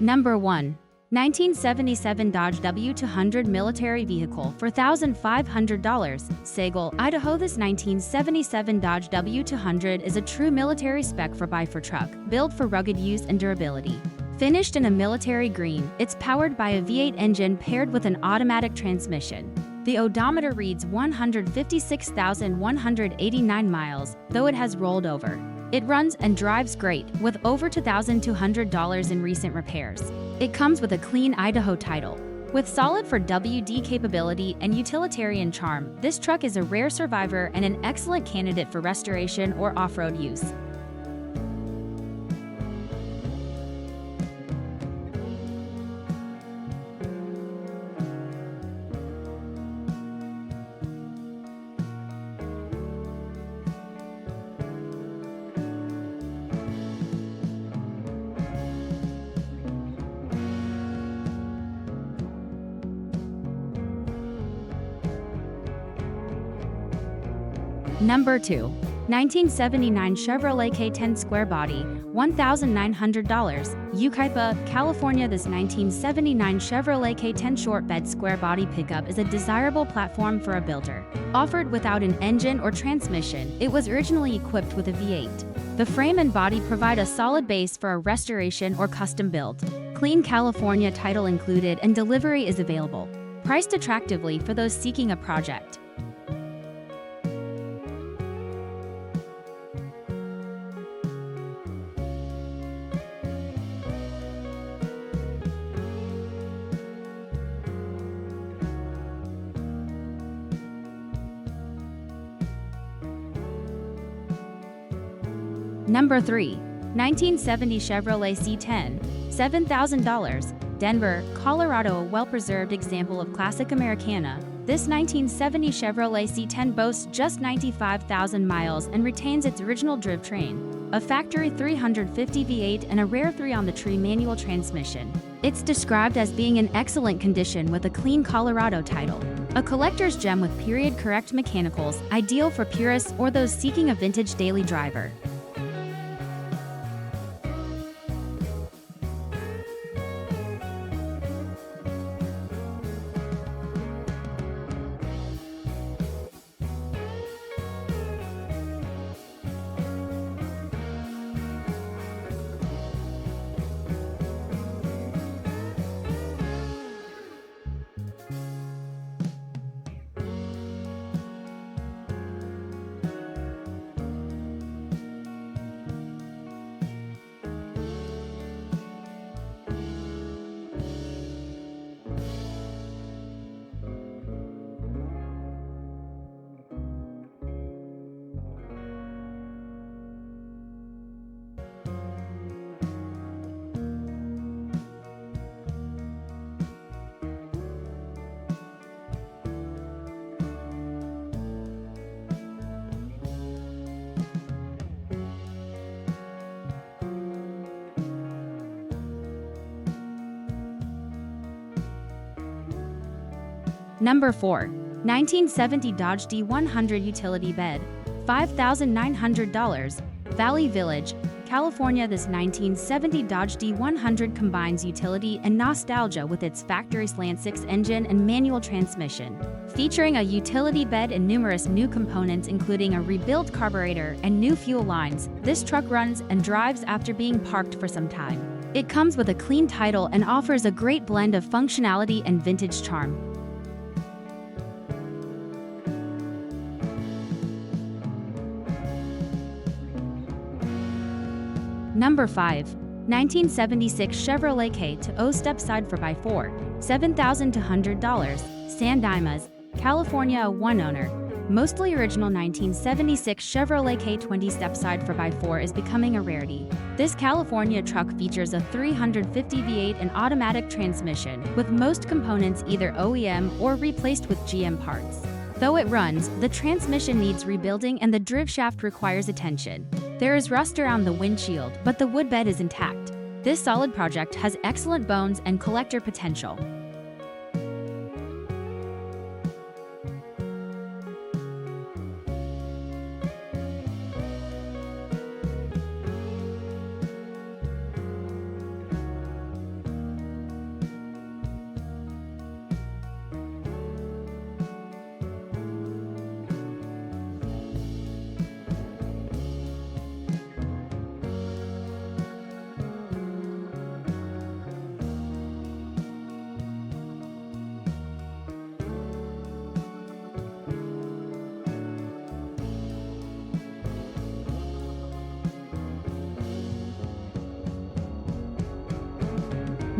Number 1. 1977 Dodge W200 military vehicle for $1,500. Sagal, Idaho. This 1977 Dodge W200 is a true military spec 4x4 truck, built for rugged use and durability. Finished in a military green, it's powered by a V8 engine paired with an automatic transmission. The odometer reads 156,189 miles, though it has rolled over. It runs and drives great, with over $2,200 in recent repairs. It comes with a clean Idaho title. With solid 4WD capability and utilitarian charm, this truck is a rare survivor and an excellent candidate for restoration or off-road use. Number 2. 1979 Chevrolet K10 Square Body, $1,900. Yucaipa, California. This 1979 Chevrolet K10 short bed square body pickup is a desirable platform for a builder. Offered without an engine or transmission, it was originally equipped with a V8. The frame and body provide a solid base for a restoration or custom build. Clean California title included and delivery is available. Priced attractively for those seeking a project. Number 3. 1970 Chevrolet C10, $7,000. Denver, Colorado. A well-preserved example of classic Americana, this 1970 Chevrolet C10 boasts just 95,000 miles and retains its original drivetrain, a factory 350 V8 and a rare 3-on-the-tree manual transmission. It's described as being in excellent condition with a clean Colorado title. A collector's gem with period-correct mechanicals, ideal for purists or those seeking a vintage daily driver. Number 4. 1970 Dodge D100 Utility Bed, $5,900. Valley Village, California. This 1970 Dodge D100 combines utility and nostalgia with its factory slant 6 engine and manual transmission. Featuring a utility bed and numerous new components including a rebuilt carburetor and new fuel lines, this truck runs and drives after being parked for some time. It comes with a clean title and offers a great blend of functionality and vintage charm. Number 5. 1976 Chevrolet K2O Step-Side 4x4, $7,200. San Dimas, California. A one-owner, mostly original 1976 Chevrolet K20 Step-Side 4x4 is becoming a rarity. This California truck features a 350 V8 and automatic transmission, with most components either OEM or replaced with GM parts. Though it runs, the transmission needs rebuilding and the driveshaft requires attention. There is rust around the windshield, but the wood bed is intact. This solid project has excellent bones and collector potential.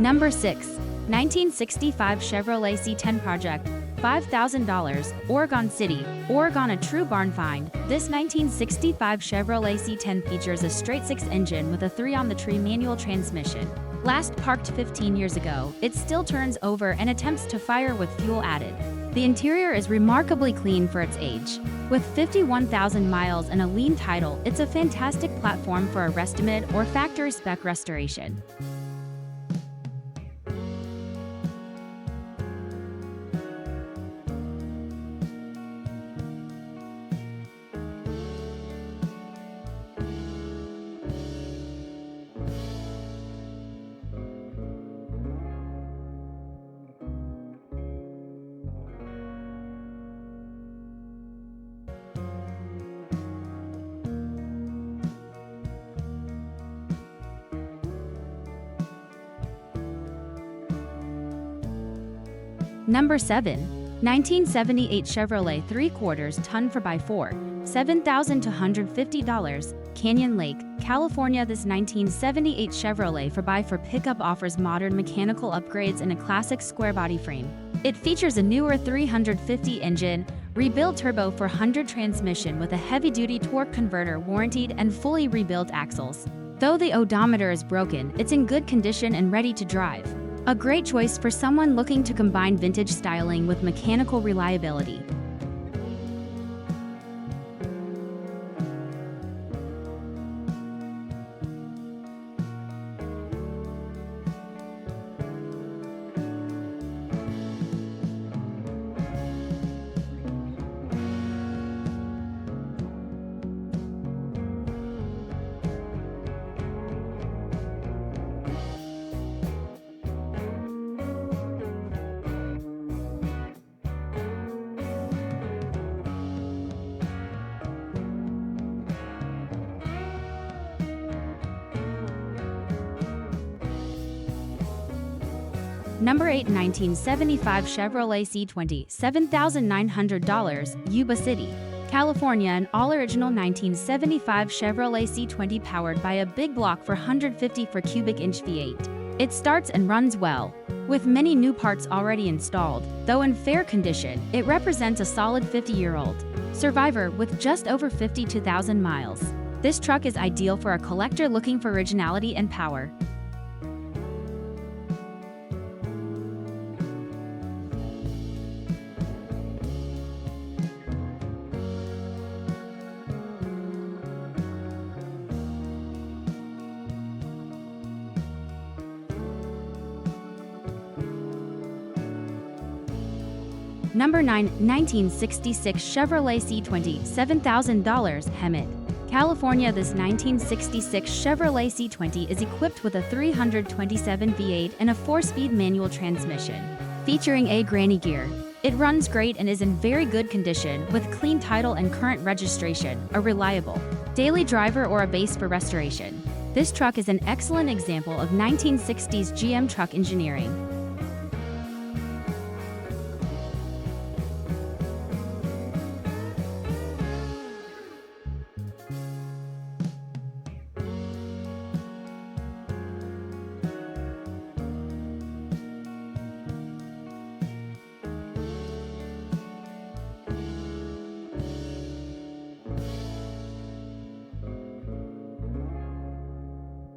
Number 6. 1965 Chevrolet C10 Project, $5,000, Oregon City, Oregon. A true barn find. This 1965 Chevrolet C10 features a straight-six engine with a 3-on-the-tree manual transmission. Last parked 15 years ago, it still turns over and attempts to fire with fuel added. The interior is remarkably clean for its age. With 51,000 miles and a lean title, it's a fantastic platform for a estimate or factory spec restoration. Number 7. 1978 Chevrolet 3/4 ton 4x4, $7,250, Canyon Lake, California. This 1978 Chevrolet 4x4 pickup offers modern mechanical upgrades and a classic square body frame. It features a newer 350 engine, rebuilt turbo 400 transmission with a heavy-duty torque converter warranted and fully rebuilt axles. Though the odometer is broken, it's in good condition and ready to drive. A great choice for someone looking to combine vintage styling with mechanical reliability. Number 8. 1975 Chevrolet C20, $7,900, Yuba City, California. An all-original 1975 Chevrolet C20 powered by a big block 450 cubic inch V8. It starts and runs well. With many new parts already installed, though in fair condition, it represents a solid 50-year-old survivor with just over 52,000 miles. This truck is ideal for a collector looking for originality and power. Number 9. 1966 Chevrolet C20, $7,000, Hemet, California. This 1966 Chevrolet C20 is equipped with a 327 V8 and a 4-speed manual transmission, featuring a granny gear. It runs great and is in very good condition with clean title and current registration, a reliable daily driver or a base for restoration. This truck is an excellent example of 1960s GM truck engineering.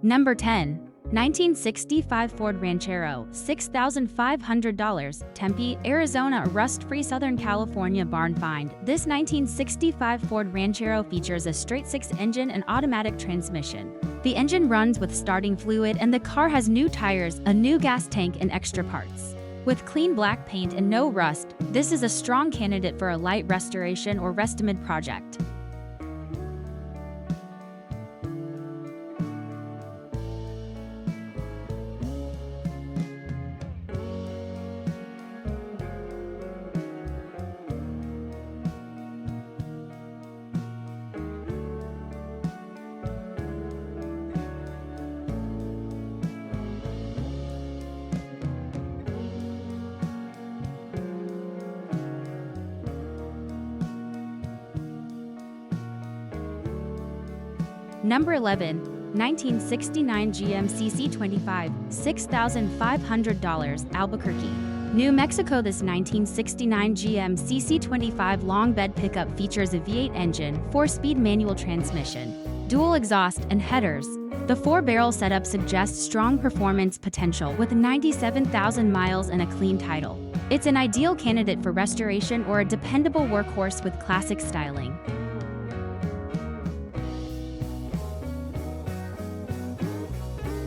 Number 10. 1965 Ford Ranchero, $6,500, Tempe, Arizona. A rust-free Southern California barn find. This 1965 Ford Ranchero features a straight-six engine and automatic transmission. The engine runs with starting fluid and the car has new tires, a new gas tank, and extra parts. With clean black paint and no rust, this is a strong candidate for a light restoration or estimate project. Number 11. 1969 GMC C25, $6,500, Albuquerque, New Mexico. This 1969 GMC C25 long bed pickup features a V8 engine, 4-speed manual transmission, dual exhaust, and headers. The 4-barrel setup suggests strong performance potential with 97,000 miles and a clean title. It's an ideal candidate for restoration or a dependable workhorse with classic styling.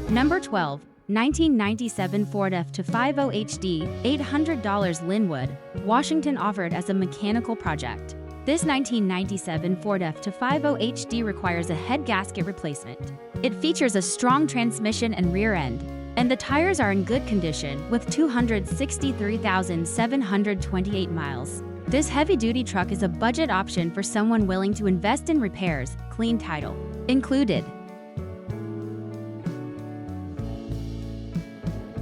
Number 12. 1997 Ford F-250 HD, $800, Linwood, Washington, offered as a mechanical project. This 1997 Ford F-250 HD requires a head gasket replacement. It features a strong transmission and rear end, and the tires are in good condition with 263,728 miles. This heavy-duty truck is a budget option for someone willing to invest in repairs. Clean title included.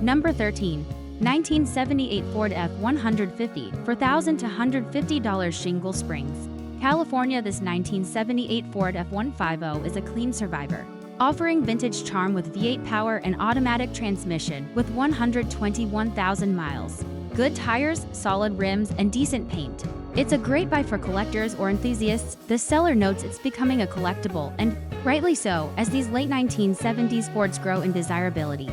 Number 13. 1978 Ford F-150, $4,250, Shingle Springs, California. This 1978 Ford F-150 is a clean survivor, offering vintage charm with V8 power and automatic transmission with 121,000 miles. Good tires, solid rims, and decent paint. It's a great buy for collectors or enthusiasts. The seller notes it's becoming a collectible, and rightly so, as these late 1970s Fords grow in desirability.